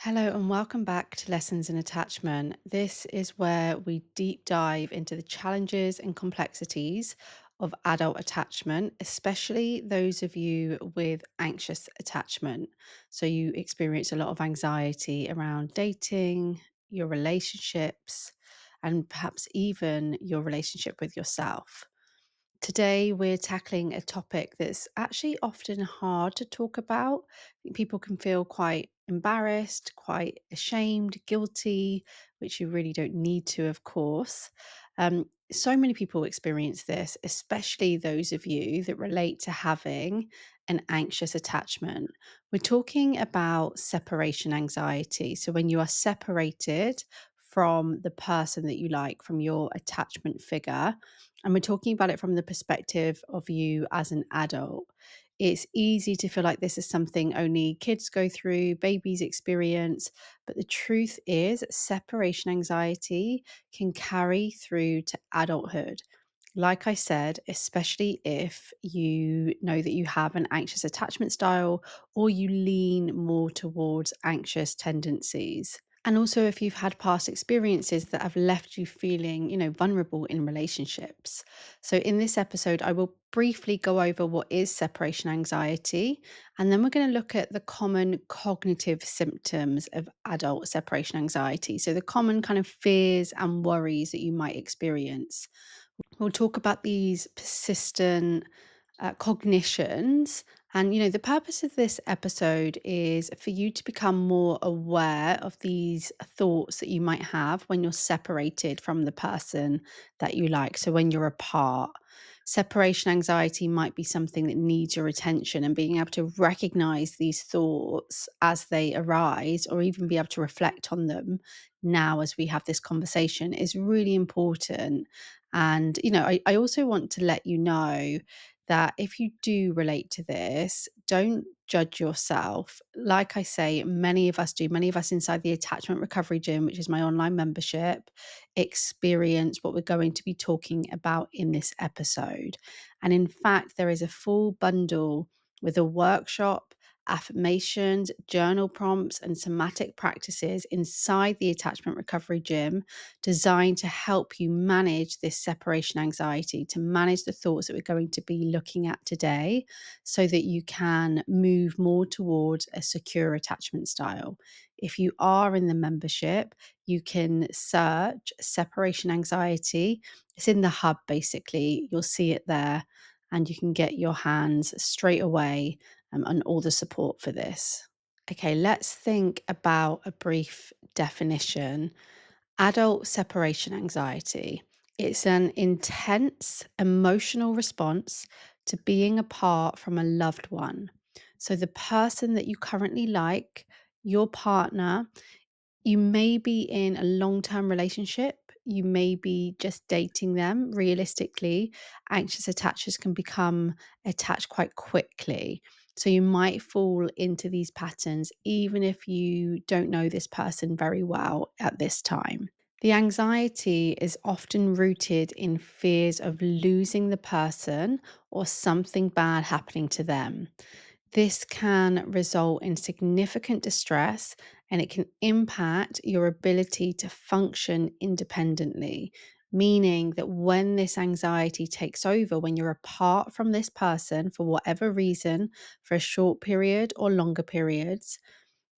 Hello, and welcome back to Lessons in Attachment. This is where we deep dive into the challenges and complexities of adult attachment, especially those of you with anxious attachment. So, you experience a lot of anxiety around dating, your relationships, and perhaps even your relationship with yourself. Today, we're tackling a topic that's actually often hard to talk about. I think people can feel quite embarrassed, quite ashamed, guilty, which you really don't need to, of course. So many people experience this, especially those of you that relate to having an anxious attachment. We're talking about separation anxiety. So, when you are separated from the person that you like, from your attachment figure, and we're talking about it from the perspective of you as an adult. It's easy to feel like this is something only kids go through, babies experience. But the truth is, separation anxiety can carry through to adulthood. Like I said, especially if you know that you have an anxious attachment style or you lean more towards anxious tendencies. And also, if you've had past experiences that have left you feeling, vulnerable in relationships. So, in this episode, I will briefly go over what is separation anxiety. And then we're going to look at the common cognitive symptoms of adult separation anxiety. So, the common kind of fears and worries that you might experience. We'll talk about these persistent cognitions. And, the purpose of this episode is for you to become more aware of these thoughts that you might have when you're separated from the person that you like. So, when you're apart, separation anxiety might be something that needs your attention, and being able to recognize these thoughts as they arise, or even be able to reflect on them now as we have this conversation, is really important. And, I also want to let you know that if you do relate to this, don't judge yourself. Like I say, many of us do, many of us inside the Attachment Recovery Gym, which is my online membership, experience what we're going to be talking about in this episode. And in fact, there is a full bundle with a workshop, affirmations, journal prompts, and somatic practices inside the Attachment Recovery Gym designed to help you manage this separation anxiety, to manage the thoughts that we're going to be looking at today, so that you can move more towards a secure attachment style. If you are in the membership, you can search separation anxiety. It's in the hub, basically. You'll see it there, and you can get your hands straight away on all the support for this. Okay, let's think about a brief definition. Adult separation anxiety. It's an intense emotional response to being apart from a loved one. So, the person that you currently like, your partner, you may be in a long term relationship. You may be just dating them. Realistically, anxious attachers can become attached quite quickly. So you might fall into these patterns even if you don't know this person very well at this time. The anxiety is often rooted in fears of losing the person or something bad happening to them. This can result in significant distress, and it can impact your ability to function independently. Meaning that when this anxiety takes over, when you're apart from this person for whatever reason, for a short period or longer periods,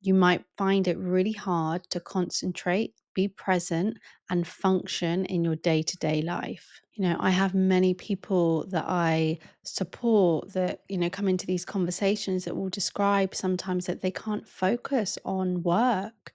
you might find it really hard to concentrate, be present, and function in your day to day life. I have many people that I support that, come into these conversations that will describe sometimes that they can't focus on work,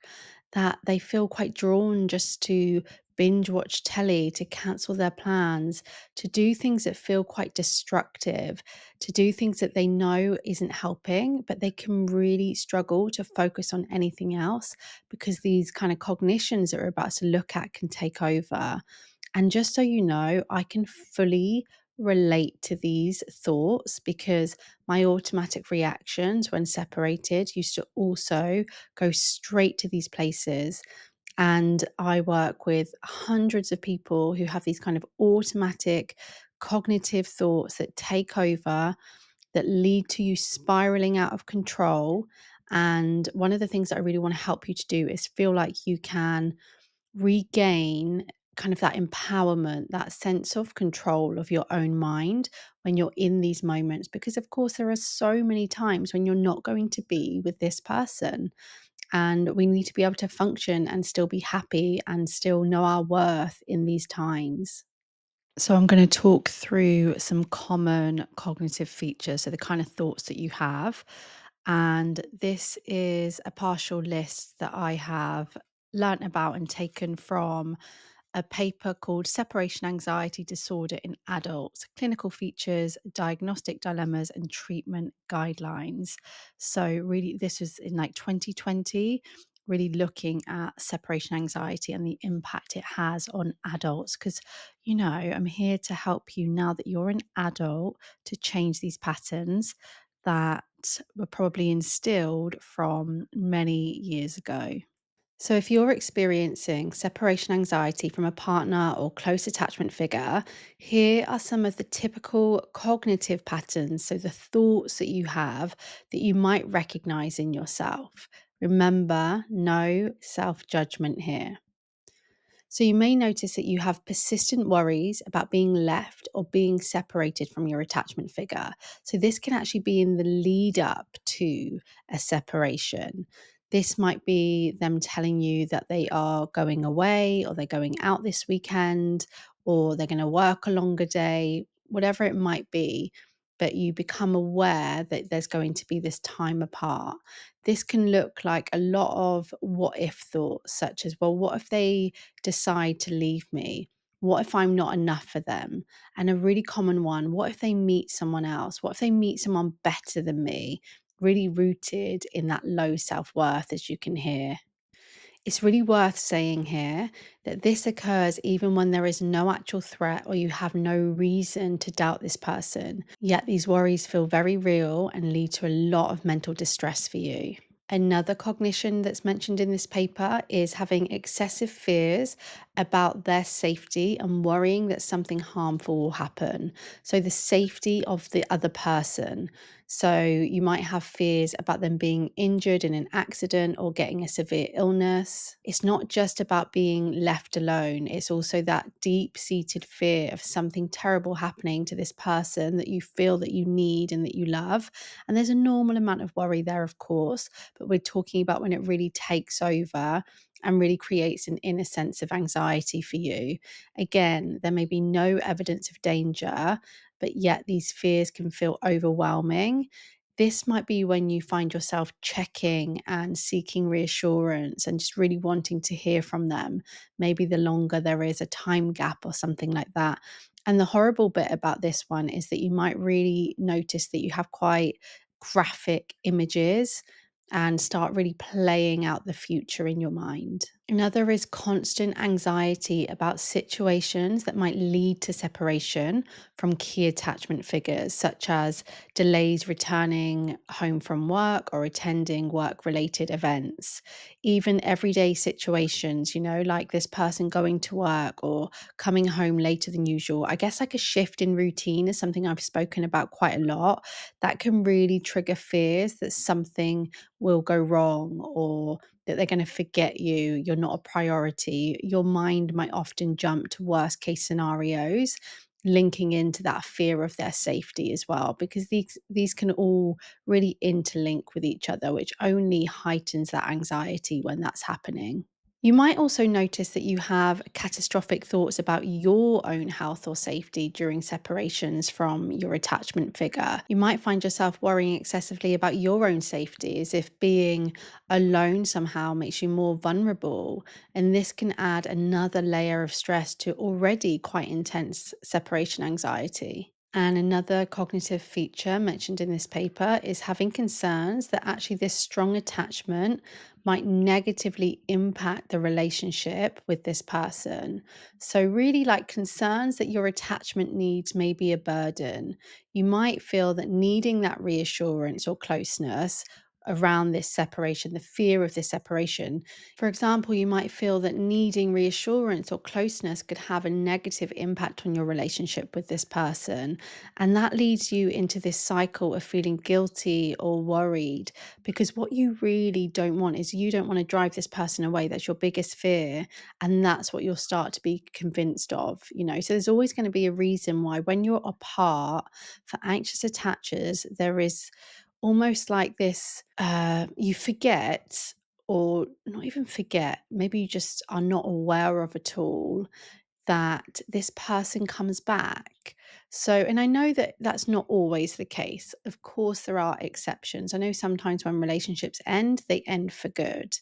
that they feel quite drawn just to binge watch telly, to cancel their plans, to do things that feel quite destructive, to do things that they know isn't helping, but they can really struggle to focus on anything else because these kind of cognitions that we're about to look at can take over. And just so you know, I can fully relate to these thoughts because my automatic reactions when separated used to also go straight to these places. And I work with hundreds of people who have these kind of automatic cognitive thoughts that take over, that lead to you spiraling out of control. And one of the things that I really want to help you to do is feel like you can regain kind of that empowerment, that sense of control of your own mind when you're in these moments. Because, of course, there are so many times when you're not going to be with this person. And we need to be able to function and still be happy and still know our worth in these times. So, I'm going to talk through some common cognitive features, so the kind of thoughts that you have. And this is a partial list that I have learnt about and taken from a paper called Separation Anxiety Disorder in Adults: Clinical Features, Diagnostic Dilemmas, and Treatment Guidelines. So, really, this was in like 2020, really looking at separation anxiety and the impact it has on adults. Because, I'm here to help you now that you're an adult to change these patterns that were probably instilled from many years ago. So, if you're experiencing separation anxiety from a partner or close attachment figure, here are some of the typical cognitive patterns. So, the thoughts that you have that you might recognize in yourself. Remember, no self judgment here. So, you may notice that you have persistent worries about being left or being separated from your attachment figure. So, this can actually be in the lead up to a separation. This might be them telling you that they are going away or they're going out this weekend or they're going to work a longer day, whatever it might be. But you become aware that there's going to be this time apart. This can look like a lot of what if thoughts, such as, well, what if they decide to leave me? What if I'm not enough for them? And a really common one, what if they meet someone else? What if they meet someone better than me? Really rooted in that low self worth, as you can hear. It's really worth saying here that this occurs even when there is no actual threat or you have no reason to doubt this person. Yet these worries feel very real and lead to a lot of mental distress for you. Another cognition that's mentioned in this paper is having excessive fears about their safety and worrying that something harmful will happen. So, the safety of the other person. So, you might have fears about them being injured in an accident or getting a severe illness. It's not just about being left alone, it's also that deep seated fear of something terrible happening to this person that you feel that you need and that you love. And there's a normal amount of worry there, of course, but we're talking about when it really takes over and really creates an inner sense of anxiety for you. Again, there may be no evidence of danger, but yet these fears can feel overwhelming. This might be when you find yourself checking and seeking reassurance and just really wanting to hear from them. Maybe the longer there is a time gap or something like that. And the horrible bit about this one is that you might really notice that you have quite graphic images and start really playing out the future in your mind. Another is constant anxiety about situations that might lead to separation from key attachment figures, such as delays returning home from work or attending work related events. Even everyday situations, like this person going to work or coming home later than usual. I guess like a shift in routine is something I've spoken about quite a lot. That can really trigger fears that something will go wrong or that they're going to forget you, you're not a priority. Your mind might often jump to worst case scenarios, linking into that fear of their safety as well, because these can all really interlink with each other, which only heightens that anxiety when that's happening. You might also notice that you have catastrophic thoughts about your own health or safety during separations from your attachment figure. You might find yourself worrying excessively about your own safety, as if being alone somehow makes you more vulnerable. And this can add another layer of stress to already quite intense separation anxiety. And another cognitive feature mentioned in this paper is having concerns that actually this strong attachment might negatively impact the relationship with this person. So, really, like concerns that your attachment needs may be a burden. You might feel that needing that reassurance or closeness around this separation, the fear of this separation. For example, you might feel that needing reassurance or closeness could have a negative impact on your relationship with this person. And that leads you into this cycle of feeling guilty or worried, because what you really don't want is you don't want to drive this person away. That's your biggest fear. And that's what you'll start to be convinced of, you know. So there's always going to be a reason why, when you're apart, for anxious attachers, there is almost like this you forget, or not even forget, maybe you just are not aware of at all, that this person comes back. So, and I know that that's not always the case. Of course, there are exceptions. I know sometimes when relationships end, they end for good.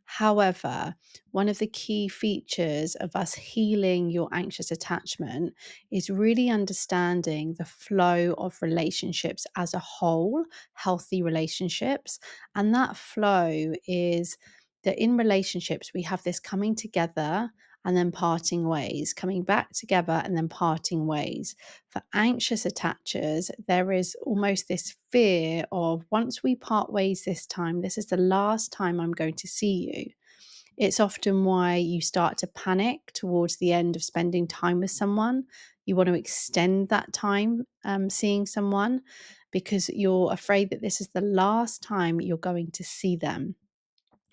However, one of the key features of us healing your anxious attachment is really understanding the flow of relationships as a whole, healthy relationships. And that flow is that in relationships, we have this coming together and then parting ways, coming back together and then parting ways. For anxious attachers, there is almost this fear of, once we part ways this time, this is the last time I'm going to see you. It's often why you start to panic towards the end of spending time with someone. You want to extend that time seeing someone, because you're afraid that this is the last time you're going to see them.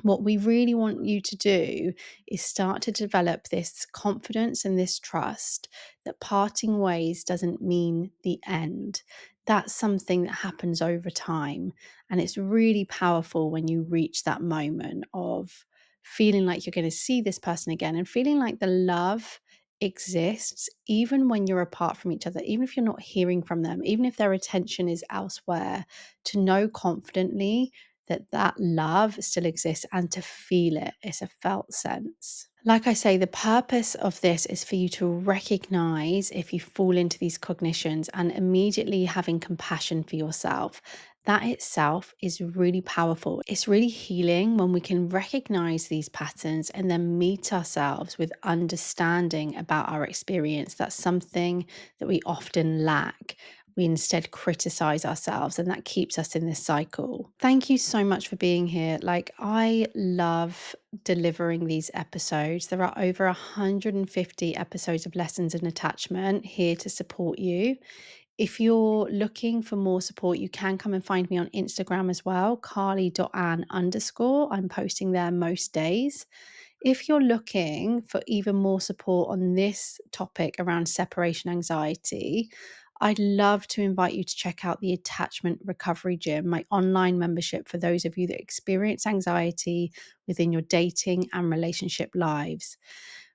What we really want you to do is start to develop this confidence and this trust that parting ways doesn't mean the end. That's something that happens over time. And it's really powerful when you reach that moment of feeling like you're going to see this person again and feeling like the love exists even when you're apart from each other, even if you're not hearing from them, even if their attention is elsewhere, to know confidently that that love still exists and to feel it. It's a felt sense. Like I say, the purpose of this is for you to recognize if you fall into these cognitions and immediately having compassion for yourself. That itself is really powerful. It's really healing when we can recognize these patterns and then meet ourselves with understanding about our experience. That's something that we often lack. We instead criticize ourselves, and that keeps us in this cycle. Thank you so much for being here. Like, I love delivering these episodes. There are over 150 episodes of Lessons in Attachment here to support you. If you're looking for more support, you can come and find me on Instagram as well, carly.ann underscore. I'm posting there most days. If you're looking for even more support on this topic around separation anxiety, I'd love to invite you to check out the Attachment Recovery Gym, my online membership for those of you that experience anxiety within your dating and relationship lives.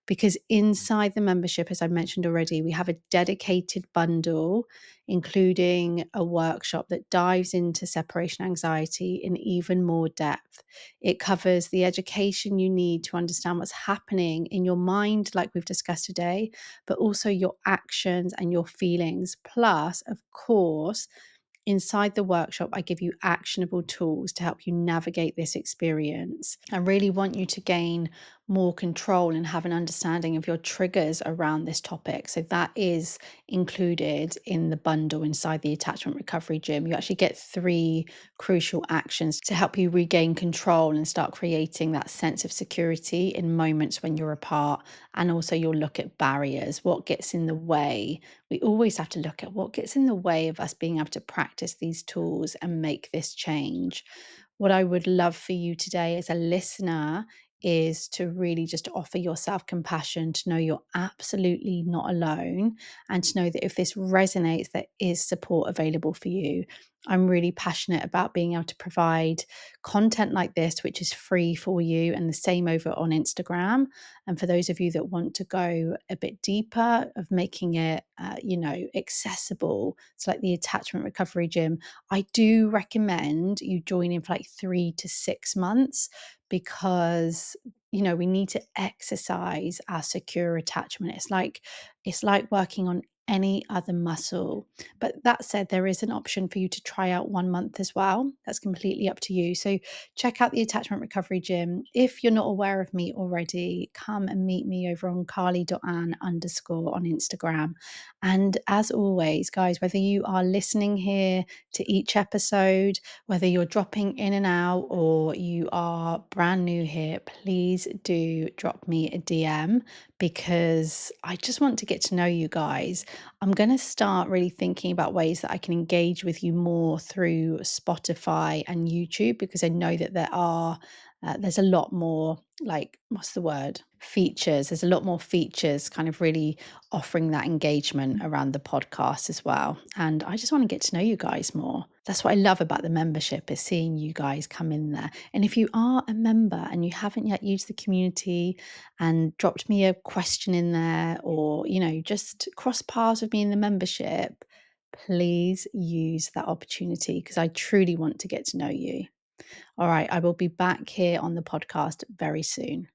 Because inside the membership, as I mentioned already, we have a dedicated bundle, including a workshop that dives into separation anxiety in even more depth. It covers the education you need to understand what's happening in your mind, like we've discussed today, but also your actions and your feelings. Plus, of course, inside the workshop, I give you actionable tools to help you navigate this experience. I really want you to gain more control and have an understanding of your triggers around this topic. So that is included in the bundle inside the Attachment Recovery Gym. You actually get 3 crucial actions to help you regain control and start creating that sense of security in moments when you're apart. And also you'll look at barriers, what gets in the way. We always have to look at what gets in the way of us being able to practice these tools and make this change. What I would love for you today as a listener is to really just offer yourself compassion, to know you're absolutely not alone, and to know that if this resonates, there is support available for you. I'm really passionate about being able to provide content like this, which is free for you, and the same over on Instagram. And for those of you that want to go a bit deeper, of making it, accessible, so like the Attachment Recovery Gym, I do recommend you join in for like 3 to 6 months, because we need to exercise our secure attachment. It's like working on any other muscle. But that said, there is an option for you to try out 1 month as well. That's completely up to you. So check out the Attachment Recovery Gym. If you're not aware of me already, come and meet me over on carly.ann underscore on Instagram. And as always, guys, whether you are listening here to each episode, whether you're dropping in and out or you are brand new here, please do drop me a DM because I just want to get to know you guys. I'm going to start really thinking about ways that I can engage with you more through Spotify and YouTube because I know that there's a lot more, like, what's the word? Features. There's a lot more features kind of really offering that engagement around the podcast as well. And I just want to get to know you guys more. That's what I love about the membership, is seeing you guys come in there. And if you are a member and you haven't yet used the community and dropped me a question in there, or, just cross paths with me in the membership, please use that opportunity because I truly want to get to know you. All right, I will be back here on the podcast very soon.